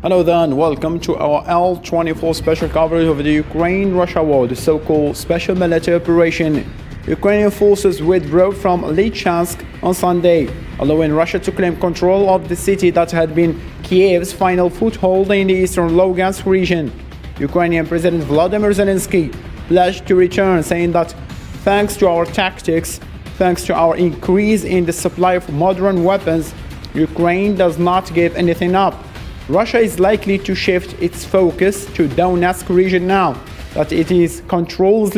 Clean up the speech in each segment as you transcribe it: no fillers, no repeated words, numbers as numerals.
Hello there and welcome to our L24 special coverage of the Ukraine-Russia war, the so-called special military operation. Ukrainian forces withdrew from Lysychansk on Sunday, allowing Russia to claim control of the city that had been Kiev's final foothold in the eastern Lugansk region. Ukrainian President Volodymyr Zelensky pledged to return, saying that thanks to our tactics, thanks to our increase in the supply of modern weapons, Ukraine does not give anything up. Russia is likely to shift its focus to Donetsk region now that it controls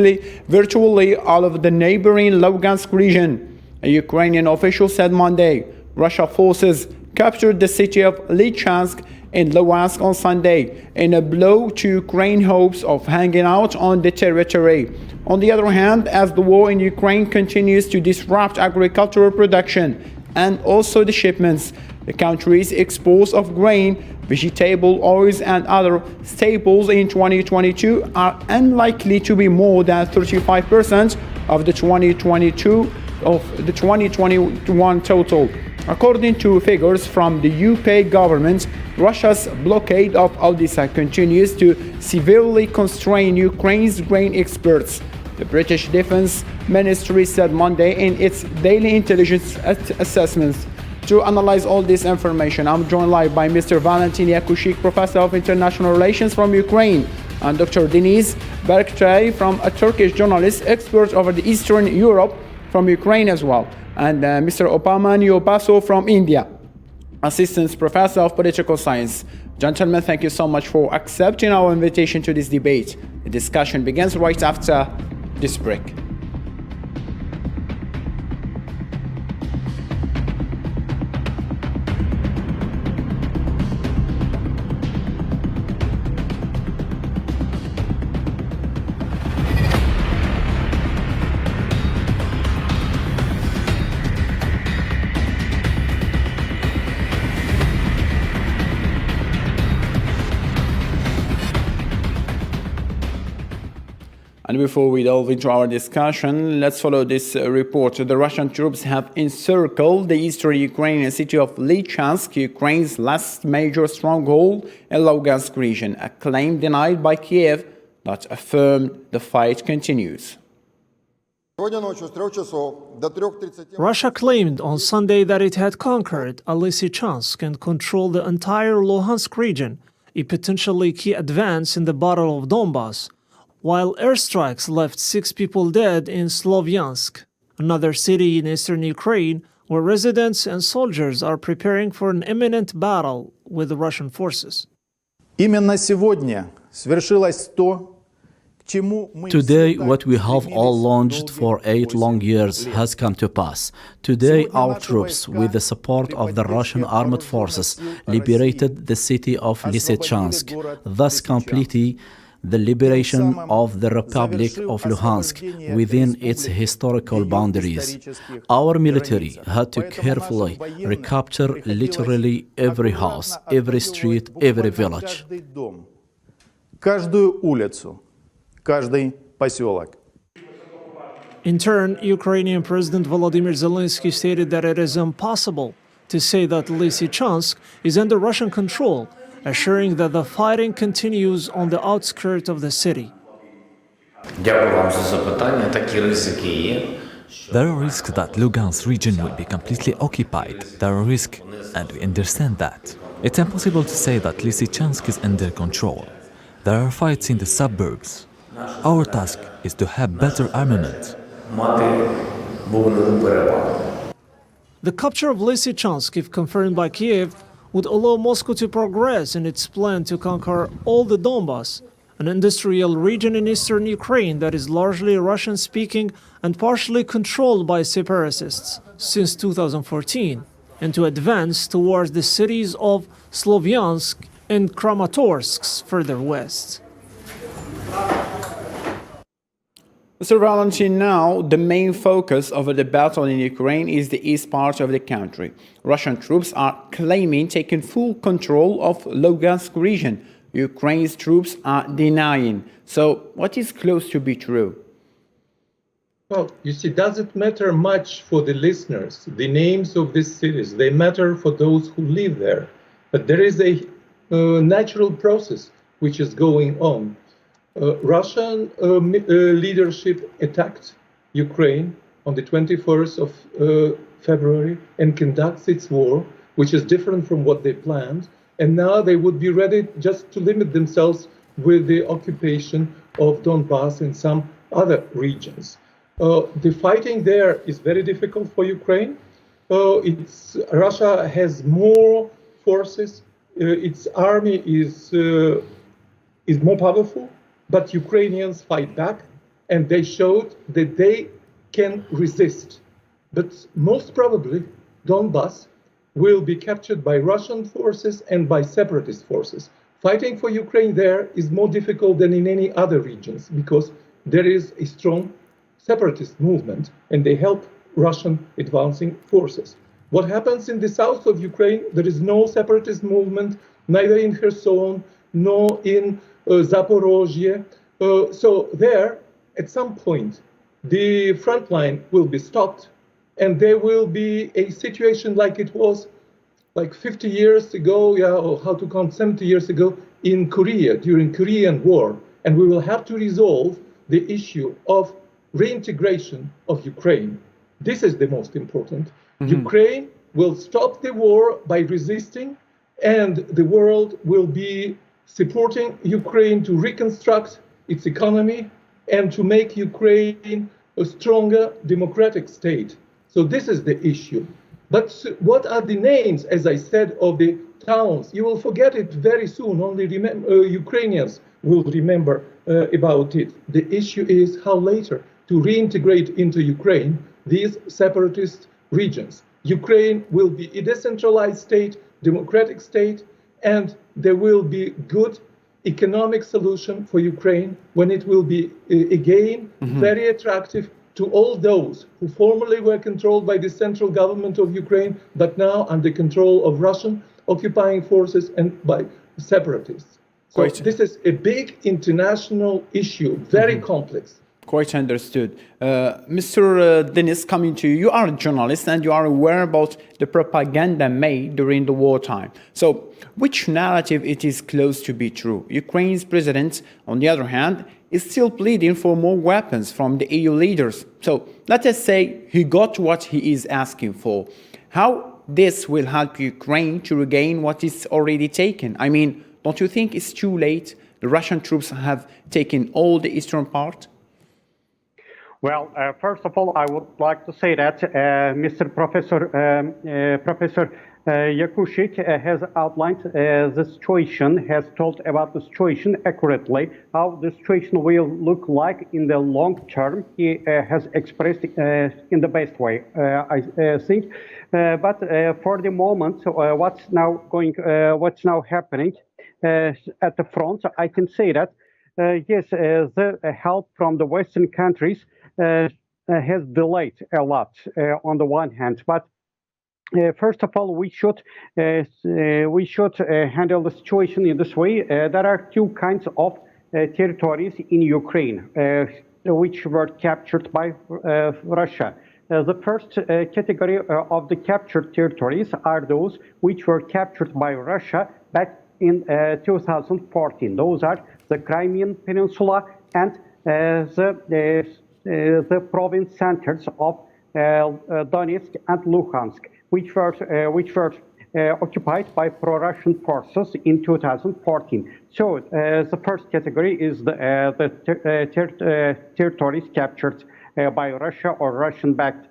virtually all of the neighboring Lugansk region. A Ukrainian official said Monday Russia forces captured the city of Lysychansk in Luhansk on Sunday in a blow to Ukraine's hopes of hanging out on the territory. On the other hand, as the war in Ukraine continues to disrupt agricultural production and also the shipments, the country's exports of grain, vegetable oils and other staples in 2022 are unlikely to be more than 35% of the 2021 total. According to figures from the UK government, Russia's blockade of Odessa continues to severely constrain Ukraine's grain exports. The British Defence Ministry said Monday in its daily intelligence assessments. To analyze all this information, I'm joined live by Mr. Valentin Yakushik, Professor of International Relations from Ukraine, and Dr. Deniz Berktay, from a Turkish journalist, expert over the Eastern Europe from Ukraine as well, and Mr. Opaman Yobaso from India, Assistant Professor of Political Science. Gentlemen, thank you so much for accepting our invitation to this debate. The discussion begins right after this break. And before we delve into our discussion, let's follow this report. The Russian troops have encircled the eastern Ukrainian city of Lysychansk, Ukraine's last major stronghold in Lugansk region, a claim denied by Kiev that affirmed the fight continues. Russia claimed on Sunday that it had conquered Lysychansk and controlled the entire Luhansk region, a potentially key advance in the Battle of Donbass, while airstrikes left 6 people dead in Slovyansk, another city in eastern Ukraine where residents and soldiers are preparing for an imminent battle with the Russian forces. Today, what we have all longed for 8 long years has come to pass. Today, our troops, with the support of the Russian armed forces, liberated the city of Lysychansk, thus completing the liberation of the Republic of Luhansk within its historical boundaries. Our military had to carefully recapture literally every house, every street, every village. In turn, Ukrainian President Volodymyr Zelensky stated that it is impossible to say that Lysychansk is under Russian control, assuring that the fighting continues on the outskirts of the city. There are risks that Lugansk region will be completely occupied. There are risks, and we understand that. It's impossible to say that Lysychansk is under control. There are fights in the suburbs. Our task is to have better armament. The capture of Lysychansk, if confirmed by Kiev, would allow Moscow to progress in its plan to conquer all the Donbass, an industrial region in eastern Ukraine that is largely Russian-speaking and partially controlled by separatists since 2014, and to advance towards the cities of Slovyansk and Kramatorsk further west. Mr. Valentin, now the main focus of the battle in Ukraine is the east part of the country. Russian troops are claiming taking full control of Lugansk region. Ukraine's troops are denying. So what is close to be true? Well, you see, doesn't matter much for the listeners, the names of these cities. They matter for those who live there. But there is a natural process which is going on. Russian leadership attacked Ukraine on the 21st of February and conducts its war, which is different from what they planned. And now they would be ready just to limit themselves with the occupation of Donbass and some other regions. The fighting there is very difficult for Ukraine. Russia has more forces. Its army is more powerful, but Ukrainians fight back, and they showed that they can resist. But most probably, Donbass will be captured by Russian forces and by separatist forces. Fighting for Ukraine there is more difficult than in any other regions because there is a strong separatist movement and they help Russian advancing forces. What happens in the south of Ukraine? There is no separatist movement, neither in Kherson, nor in Zaporozhye. So there, at some point, the front line will be stopped and there will be a situation like it was like 50 years ago, or how to count 70 years ago in Korea, during Korean War. And we will have to resolve the issue of reintegration of Ukraine. This is the most important. Ukraine will stop the war by resisting, and the world will be supporting Ukraine to reconstruct its economy and to make Ukraine a stronger democratic state. So this is the issue. But what are the names, as I said, of the towns? You will forget it very soon. Only Ukrainians will remember about it. The issue is how later to reintegrate into Ukraine these separatist regions. Ukraine will be a decentralized state, democratic state, and there will be good economic solution for Ukraine when it will be again very attractive to all those who formerly were controlled by the central government of Ukraine, but now under control of Russian occupying forces and by separatists. So this is a big international issue, very complex. Quite understood. Mr. Denis, coming to you, you are a journalist and you are aware about the propaganda made during the wartime. So which narrative it is close to be true? Ukraine's president, on the other hand, is still pleading for more weapons from the EU leaders. So let us say he got what he is asking for. How this will help Ukraine to regain what is already taken? I mean, don't you think it's too late? The Russian troops have taken all the eastern part. Well, first of all, I would like to say that Mr. Professor Yakushik has outlined the situation, has told about the situation accurately, how the situation will look like in the long term. He has expressed in the best way, I think. But for the moment, what's now happening at the front? I can say that yes, the help from the Western countries has delayed a lot on the one hand, but first of all, we should handle the situation in this way. There are two kinds of territories in Ukraine which were captured by Russia. The first category of the captured territories are those which were captured by Russia back in 2014. Those are the Crimean Peninsula and the province centers of Donetsk and Luhansk, which were occupied by pro-Russian forces in 2014. So the first category is the territories captured by Russia or Russian-backed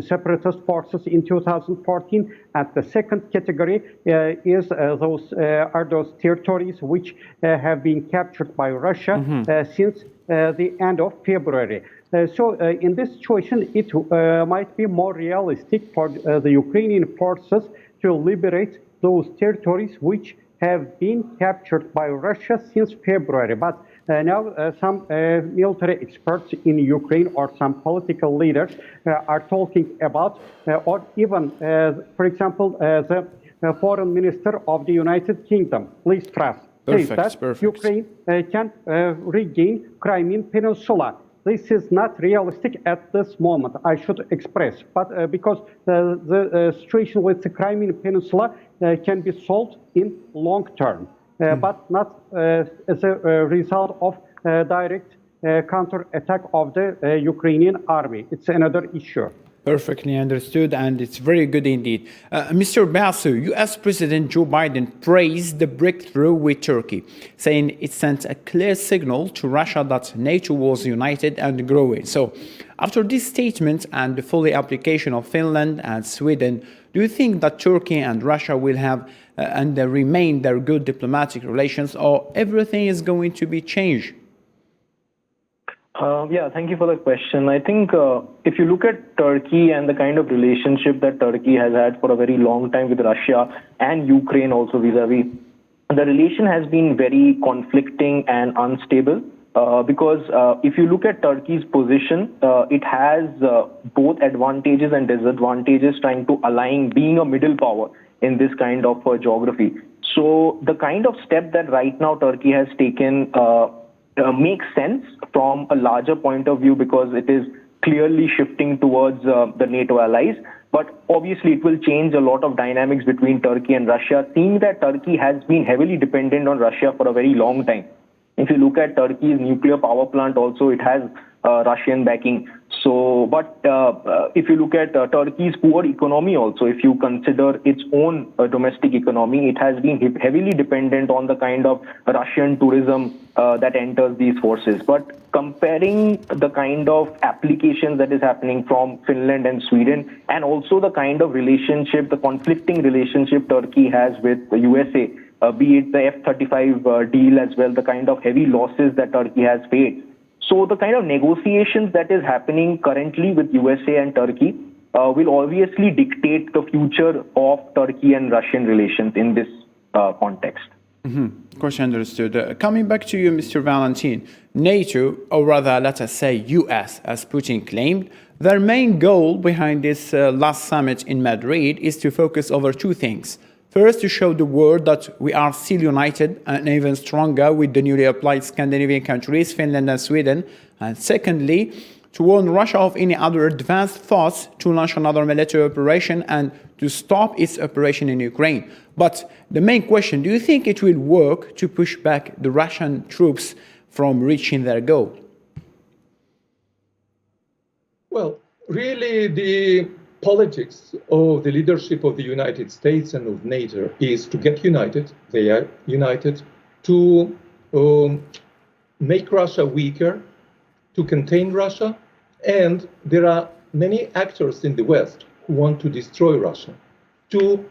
separatist forces in 2014, and the second category is those territories which have been captured by Russia since the end of February. So in this situation, it might be more realistic for the Ukrainian forces to liberate those territories which have been captured by Russia since February. But now some military experts in Ukraine or some political leaders are talking about, or even, for example, the foreign minister of the United Kingdom, Lysychansk, says that Ukraine can regain Crimean Peninsula this is not realistic at this moment, I should express. But because the situation with the Crimean Peninsula can be solved in long term, but not as a result of direct counter-attack of the Ukrainian army. It's another issue. Perfectly understood, and it's very good indeed. Mr. Basu, US President Joe Biden praised the breakthrough with Turkey, saying it sent a clear signal to Russia that NATO was united and growing. So, after this statement and the full application of Finland and Sweden, do you think that Turkey and Russia will have and remain their good diplomatic relations, or everything is going to be changed? Yeah, thank you for the question. I think if you look at Turkey and the kind of relationship that Turkey has had for a very long time with Russia and Ukraine also vis-a-vis, the relation has been very conflicting and unstable because if you look at Turkey's position, it has both advantages and disadvantages trying to align being a middle power in this kind of geography. So the kind of step that right now Turkey has taken makes sense from a larger point of view because it is clearly shifting towards the NATO allies. But obviously, it will change a lot of dynamics between Turkey and Russia, seeing that Turkey has been heavily dependent on Russia for a very long time. If you look at Turkey's nuclear power plant, also it has Russian backing. So, but if you look at Turkey's poor economy also, if you consider its own domestic economy, it has been heavily dependent on the kind of Russian tourism that enters these forces. But comparing the kind of applications that is happening from Finland and Sweden, and also the kind of relationship, the conflicting relationship Turkey has with the USA, be it the F-35 deal as well, the kind of heavy losses that Turkey has faced. So the kind of negotiations that is happening currently with USA and Turkey will obviously dictate the future of Turkey and Russian relations in this context. Of course, understood. Coming back to you, Mr. Valentin, NATO, or rather, let us say US, as Putin claimed, their main goal behind this last summit in Madrid is to focus over two things. First, to show the world that we are still united and even stronger with the newly applied Scandinavian countries, Finland and Sweden. And secondly, to warn Russia of any other advanced thoughts to launch another military operation and to stop its operation in Ukraine. But the main question, do you think it will work to push back the Russian troops from reaching their goal? Well, really the politics of the leadership of the United States and of NATO is to get united. They are united to make Russia weaker, to contain Russia, and there are many actors in the West who want to destroy Russia, to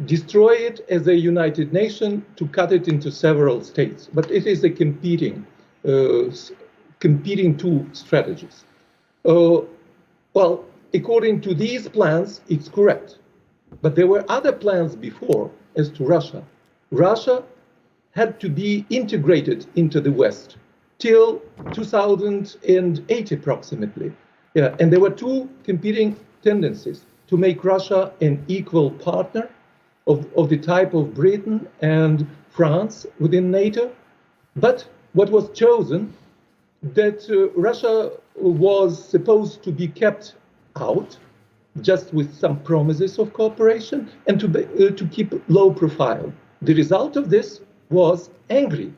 destroy it as a united nation, to cut it into several states. But it is a competing two strategies. Well, according to these plans, it's correct. But there were other plans before as to Russia. Russia had to be integrated into the West till 2008 approximately. Yeah, and there were two competing tendencies: to make Russia an equal partner of the type of Britain and France within NATO. But what was chosen, that Russia was supposed to be kept out, just with some promises of cooperation, and to keep low profile. The result of this was angry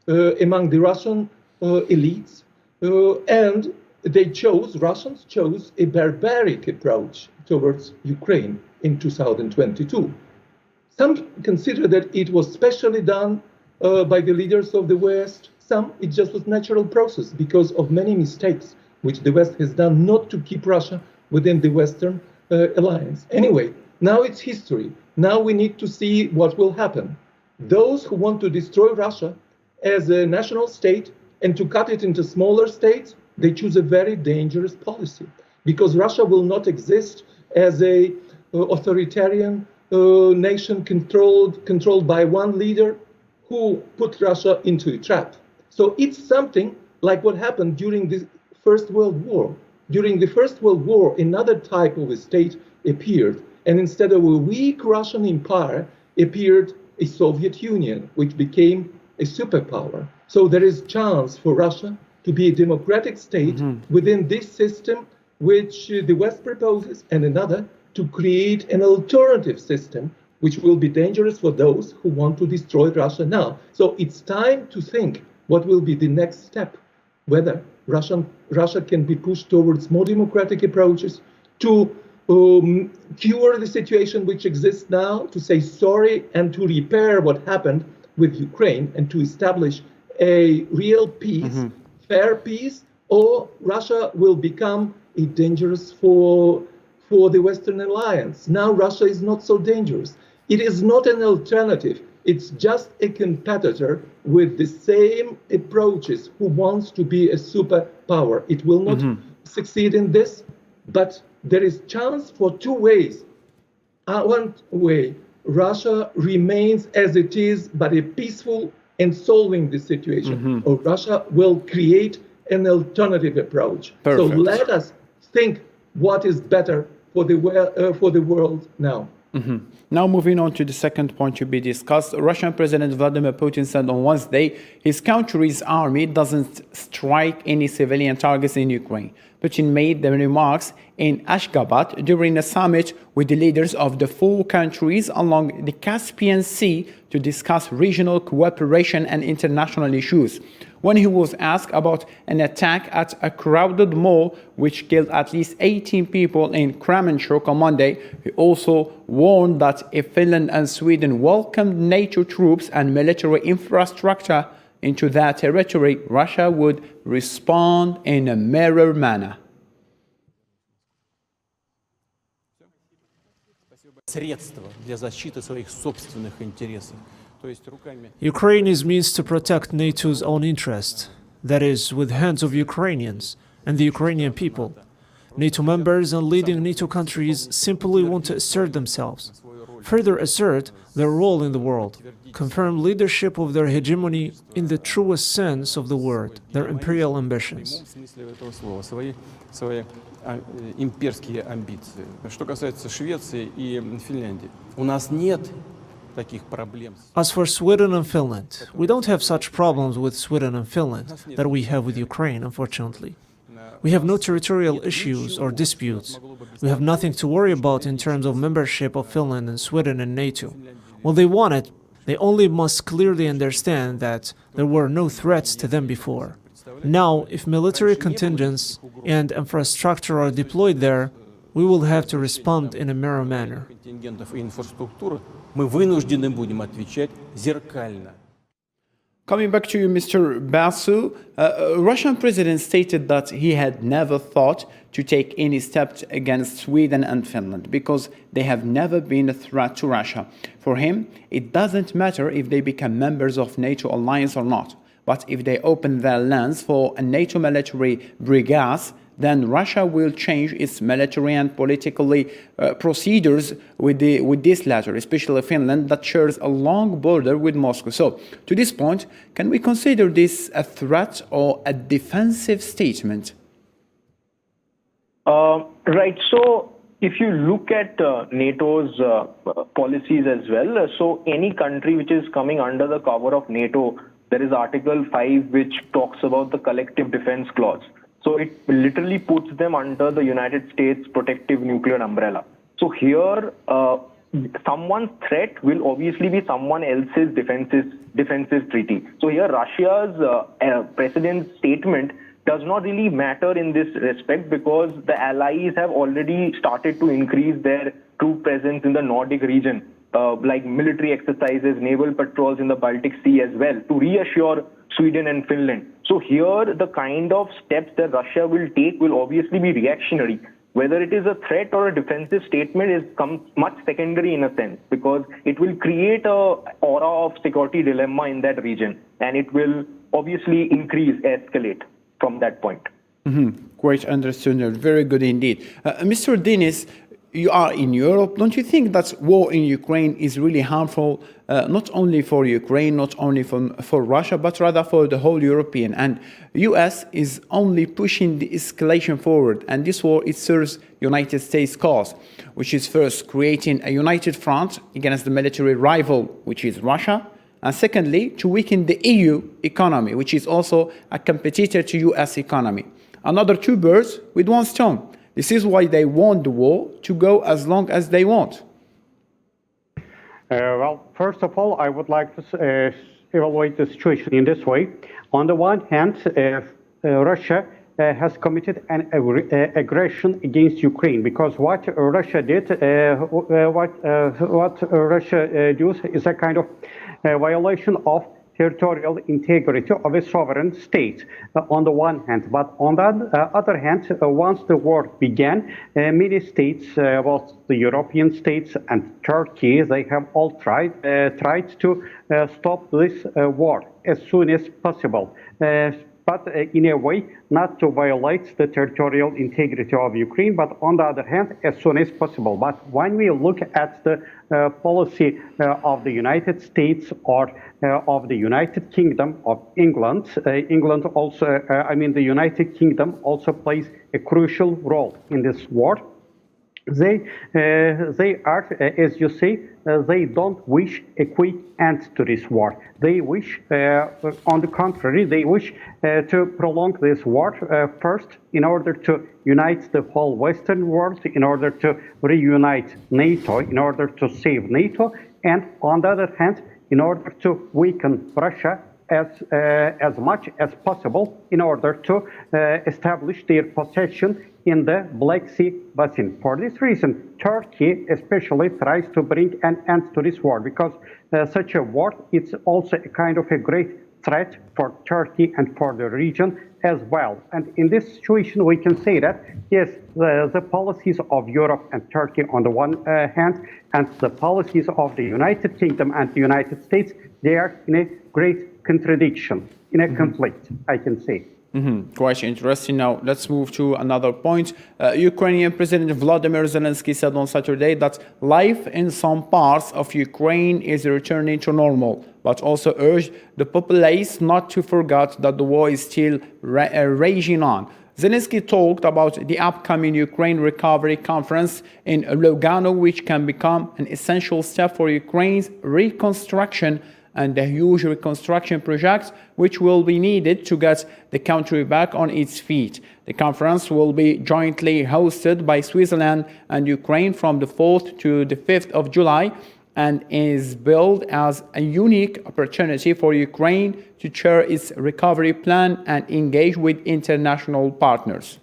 among the Russian elites, and Russians chose a barbaric approach towards Ukraine in 2022. Some consider that it was specially done by the leaders of the West. Some, it just was natural process because of many mistakes which the West has done not to keep Russia within the Western alliance. Anyway, now it's history. Now we need to see what will happen. Those who want to destroy Russia as a national state and to cut it into smaller states, they choose a very dangerous policy, because Russia will not exist as a authoritarian nation controlled by one leader who put Russia into a trap. So it's something like what happened during the First World War. During the First World War, another type of a state appeared, and instead of a weak Russian empire, appeared a Soviet Union, which became a superpower. So there is chance for Russia to be a democratic state within this system which the West proposes, and another to create an alternative system which will be dangerous for those who want to destroy Russia now. So it's time to think what will be the next step, whether Russia can be pushed towards more democratic approaches to cure the situation which exists now, to say sorry and to repair what happened with Ukraine and to establish a real peace, fair peace, or Russia will become a dangerous for the Western alliance. Now Russia is not so dangerous. It is not an alternative. It's just a competitor with the same approaches who wants to be a superpower. It will not succeed in this, but there is chance for two ways. One way, Russia remains as it is, but a peaceful and solving the situation, or Russia will create an alternative approach. Perfect. So let us think what is better for the world now. Now moving on to the second point to be discussed, Russian President Vladimir Putin said on Wednesday his country's army doesn't strike any civilian targets in Ukraine. Putin made the remarks in Ashgabat during a summit with the leaders of the four countries along the Caspian Sea to discuss regional cooperation and international issues. When he was asked about an attack at a crowded mall which killed at least 18 people in Kremenchuk on Monday, he also warned that if Finland and Sweden welcomed NATO troops and military infrastructure into their territory, Russia would respond in a mirror manner. Ukraine is means to protect NATO's own interest, that is, with hands of Ukrainians and the Ukrainian people. NATO members and leading NATO countries simply want to assert themselves, further assert their role in the world, confirm leadership of their hegemony in the truest sense of the word, their imperial ambitions. Имперские амбиции. Что касается Швеции и Финляндии, у нас нет таких проблем. As for Sweden and Finland, we don't have such problems with Sweden and Finland that we have with Ukraine, unfortunately. We have no territorial issues or disputes. We have nothing to worry about in terms of membership of Finland and Sweden in NATO. Well, they want it. They only must clearly understand that there were no threats to them before. Now, if military contingents and infrastructure are deployed there, we will have to respond in a mirror manner. Coming back to you, Mr. Basu, Russian president stated that he had never thought to take any steps against Sweden and Finland because they have never been a threat to Russia. For him, it doesn't matter if they become members of NATO alliance or not. But if they open their lands for a NATO military brigades, then Russia will change its military and politically procedures with this latter, especially Finland, that shares a long border with Moscow. So, to this point, can we consider this a threat or a defensive statement? Right. So, if you look at NATO's policies as well, so any country which is coming under the cover of NATO, there is Article 5 which talks about the collective defense clause. So it literally puts them under the United States protective nuclear umbrella. So here, someone's threat will obviously be someone else's defensive treaty. So here, Russia's president's statement does not really matter in this respect because the allies have already started to increase their troop presence in the Nordic region. Like military exercises, naval patrols in the Baltic Sea as well, to reassure Sweden and Finland. So here, the kind of steps that Russia will take will obviously be reactionary. Whether it is a threat or a defensive statement is much secondary in a sense, because it will create a aura of security dilemma in that region, and it will obviously escalate from that point. Great understood. Very good indeed. Mr. Denis, you are in Europe. Don't you think that war in Ukraine is really harmful, not only for Ukraine, not only for Russia, but rather for the whole European? And US is only pushing the escalation forward. And this war, it serves United States' cause, which is first creating a united front against the military rival, which is Russia, And secondly, to weaken the EU economy, which is also a competitor to US economy. Another two birds with one stone. This is why they want the war to go as long as they want. Well, first of all, I would like to evaluate the situation in this way. On the one hand, Russia has committed an aggression against Ukraine, because what Russia did, what Russia does is a kind of violation of territorial integrity of a sovereign state on the one hand. But on the other hand, once the war began, many states, both the European states and Turkey, they have all tried to stop this war as soon as possible. But in a way, not to violate the territorial integrity of Ukraine, but on the other hand, as soon as possible. But when we look at the policy of the United States or of the United Kingdom of England, England also, the United Kingdom also plays a crucial role in this war. They are, as you say, they don't wish a quick end to this war. They wish, on the contrary, they wish to prolong this war first in order to unite the whole Western world, in order to reunite NATO, in order to save NATO, and on the other hand, in order to weaken Russia as much as possible in order to establish their possession in the Black Sea basin. For this reason, Turkey especially tries to bring an end to this war, because such a war is also a kind of a great threat for Turkey and for the region as well. And in this situation, we can say that, yes, the policies of Europe and Turkey on the one hand, and the policies of the United Kingdom and the United States, they are in a great contradiction, in a conflict, I can say. Quite interesting. Now, let's move to another point. Ukrainian President Vladimir Zelensky said on Saturday that life in some parts of Ukraine is returning to normal, but also urged the populace not to forget that the war is still raging on. Zelensky talked about the upcoming Ukraine Recovery Conference in Lugano, which can become an essential step for Ukraine's reconstruction and the huge reconstruction projects which will be needed to get the country back on its feet. The conference will be jointly hosted by Switzerland and Ukraine from the 4th to the 5th of July and is billed as a unique opportunity for Ukraine to share its recovery plan and engage with international partners.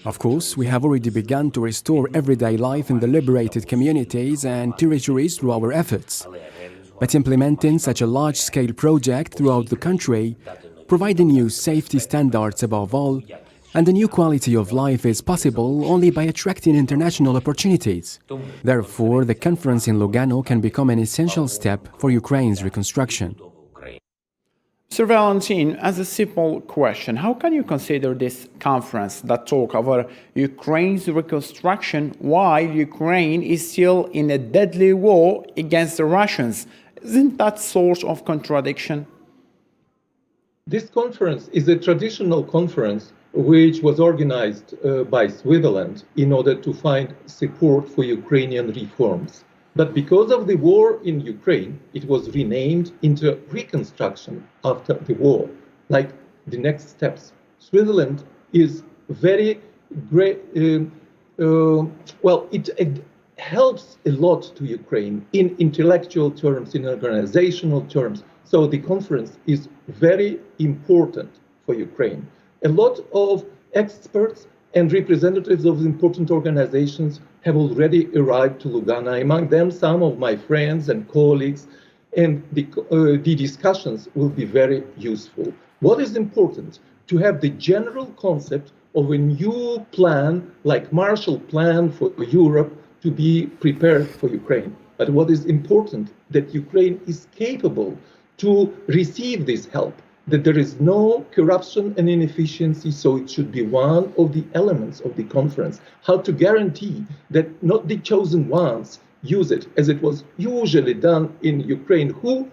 Of course, we have already begun to restore everyday life in the liberated communities and territories through our efforts. But implementing such a large-scale project throughout the country, providing new safety standards above all, and a new quality of life is possible only by attracting international opportunities. Therefore, the conference in Lugano can become an essential step for Ukraine's reconstruction. Sir Valentin, as a simple question, how can you consider this conference that talk over Ukraine's reconstruction while Ukraine is still in a deadly war against the Russians? Isn't that sort of contradiction? This conference is a traditional conference which was organized by Switzerland in order to find support for Ukrainian reforms. But because of the war in Ukraine, it was renamed into reconstruction after the war, like the next steps. Switzerland is very great, it helps a lot to Ukraine in intellectual terms, in organizational terms. So the conference is very important for Ukraine. A lot of experts and representatives of important organizations have already arrived to Lugano, among them some of my friends and colleagues, and the discussions will be very useful. What is important? To have the general concept of a new plan, like Marshall Plan for Europe, to be prepared for Ukraine. But what is important, that Ukraine is capable to receive this help, that there is no corruption and inefficiency, so it should be one of the elements of the conference. How to guarantee that not the chosen ones use it, as it was usually done in Ukraine. Who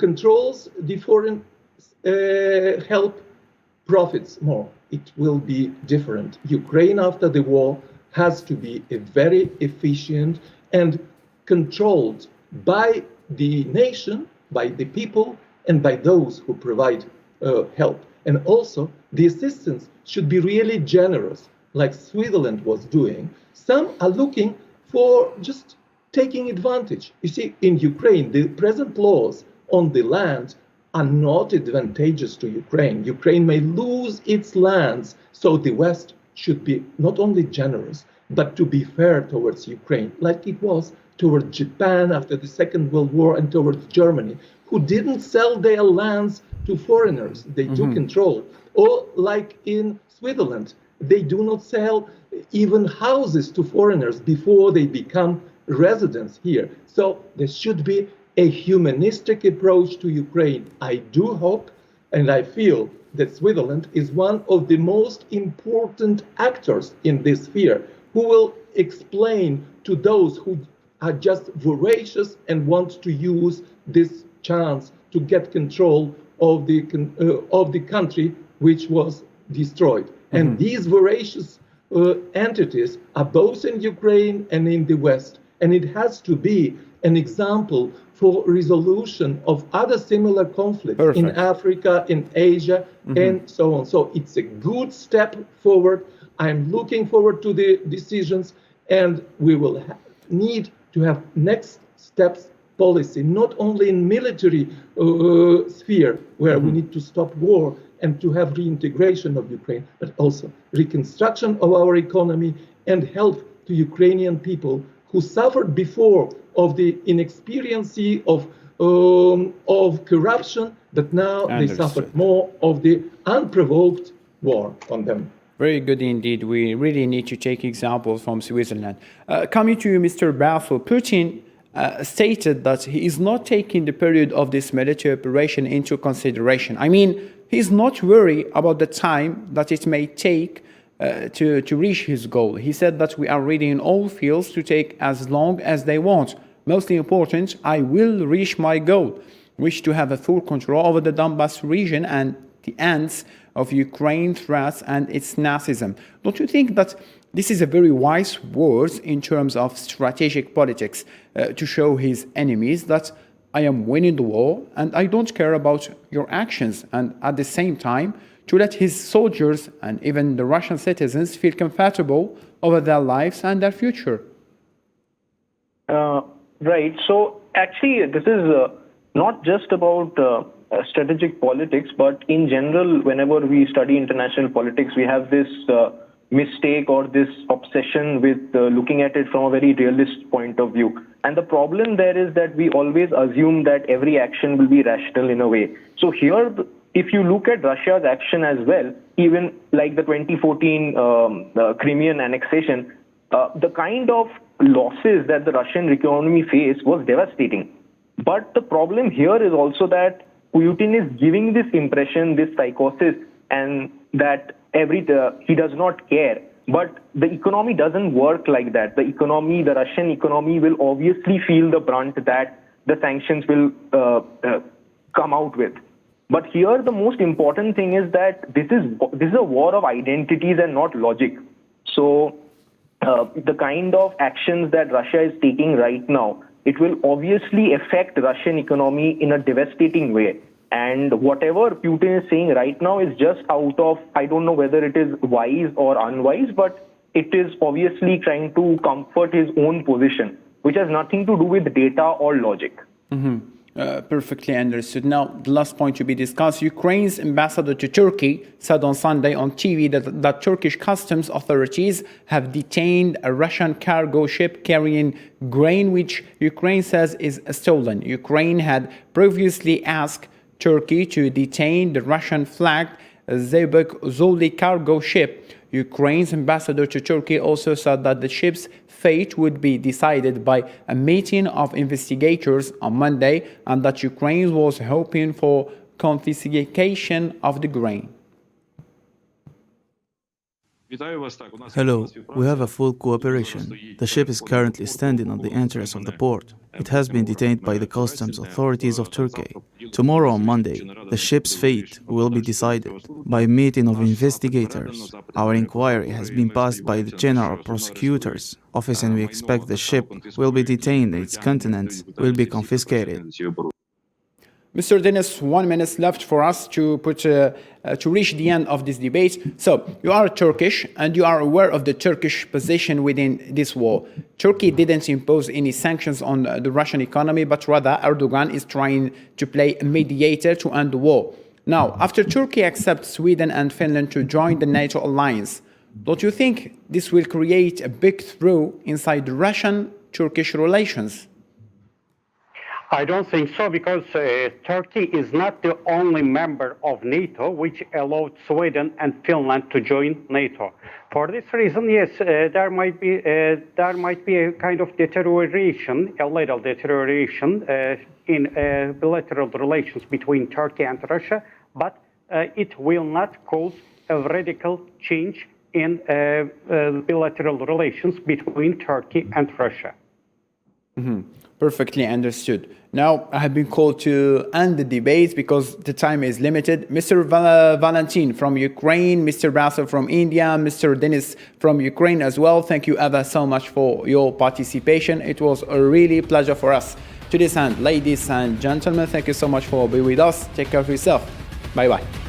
controls the foreign help profits more? It will be different. Ukraine after the war has to be a very efficient and controlled by the nation, by the people, and by those who provide help. And also, the assistance should be really generous, like Switzerland was doing. Some are looking for just taking advantage. You see, in Ukraine, the present laws on the land are not advantageous to Ukraine. Ukraine may lose its lands, so the West should be not only generous, but to be fair towards Ukraine, like it was towards Japan after the Second World War and towards Germany, who didn't sell their lands to foreigners. They took control. Or like in Switzerland, they do not sell even houses to foreigners before they become residents here. So there should be a humanistic approach to Ukraine. I do hope and I feel that Switzerland is one of the most important actors in this sphere, who will explain to those who are just voracious and want to use this chance to get control of the country which was destroyed. And these voracious entities are both in Ukraine and in the West. And it has to be an example for resolution of other similar conflicts in Africa, in Asia, and so on. So it's a good step forward. I'm looking forward to the decisions, and we will need to have next steps policy, not only in military sphere, where we need to stop war and to have reintegration of Ukraine, but also reconstruction of our economy and help to Ukrainian people who suffered before of the inexperience of corruption, but now they suffered more of the unprovoked war on them. Very good indeed. We really need to take examples from Switzerland. Coming to you, Mr. Balfour, Putin stated that he is not taking the period of this military operation into consideration. I mean, he's not worried about the time that it may take to reach his goal. He said that we are ready in all fields to take as long as they want. Mostly important, I will reach my goal, which to have a full control over the Donbas region and the ends of Ukraine threats and its Nazism. Don't you think that this is a very wise word in terms of strategic politics to show his enemies that I am winning the war and I don't care about your actions, and at the same time to let his soldiers and even the Russian citizens feel comfortable over their lives and their future? Right. So actually, this is not just about strategic politics, but in general, whenever we study international politics, we have this mistake or this obsession with looking at it from a very realist point of view. And the problem there is that we always assume that every action will be rational in a way. So here, if you look at Russia's action as well, even like the 2014 Crimean annexation, the kind of losses that the Russian economy faced was devastating. But the problem here is also that Putin is giving this impression, this psychosis, and that he does not care. But the economy doesn't work like that. The Russian economy will obviously feel the brunt that the sanctions will come out with. But here the most important thing is that this is a war of identities and not logic. So the kind of actions that Russia is taking right now, it will obviously affect Russian economy in a devastating way. And whatever Putin is saying right now is just out of, I don't know whether it is wise or unwise, but it is obviously trying to comfort his own position, which has nothing to do with data or logic. Perfectly understood. Now, the last point to be discussed, Ukraine's ambassador to Turkey said on Sunday on TV that Turkish customs authorities have detained a Russian cargo ship carrying grain, which Ukraine says is stolen. Ukraine had previously asked Turkey to detain the Russian-flagged Zebek cargo ship. Ukraine's ambassador to Turkey also said that the ship's fate would be decided by a meeting of investigators on Monday, and that Ukraine was hoping for confiscation of the grain. Hello, we have a full cooperation. The ship is currently standing on the entrance of the port. It has been detained by the customs authorities of Turkey. Tomorrow on Monday, the ship's fate will be decided by a meeting of investigators. Our inquiry has been passed by the General Prosecutor's Office and we expect the ship will be detained and its contents will be confiscated. Mr. Dennis, 1 minute left for us to reach the end of this debate. So, you are Turkish and you are aware of the Turkish position within this war. Turkey didn't impose any sanctions on the Russian economy, but rather Erdogan is trying to play a mediator to end the war. Now, after Turkey accepts Sweden and Finland to join the NATO alliance, don't you think this will create a breakthrough inside the Russian-Turkish relations? I don't think so, because Turkey is not the only member of NATO which allowed Sweden and Finland to join NATO. For this reason, yes, there might be a kind of deterioration, a little deterioration in bilateral relations between Turkey and Russia, but it will not cause a radical change in bilateral relations between Turkey and Russia. Mm-hmm. Perfectly understood. Now, I have been called to end the debate because the time is limited. Mr. Valentin from Ukraine, Mr. Russell from India, Mr. Denis from Ukraine as well. Thank you ever so much for your participation. It was a really pleasure for us. To this end, ladies and gentlemen, thank you so much for being with us. Take care of yourself. Bye-bye.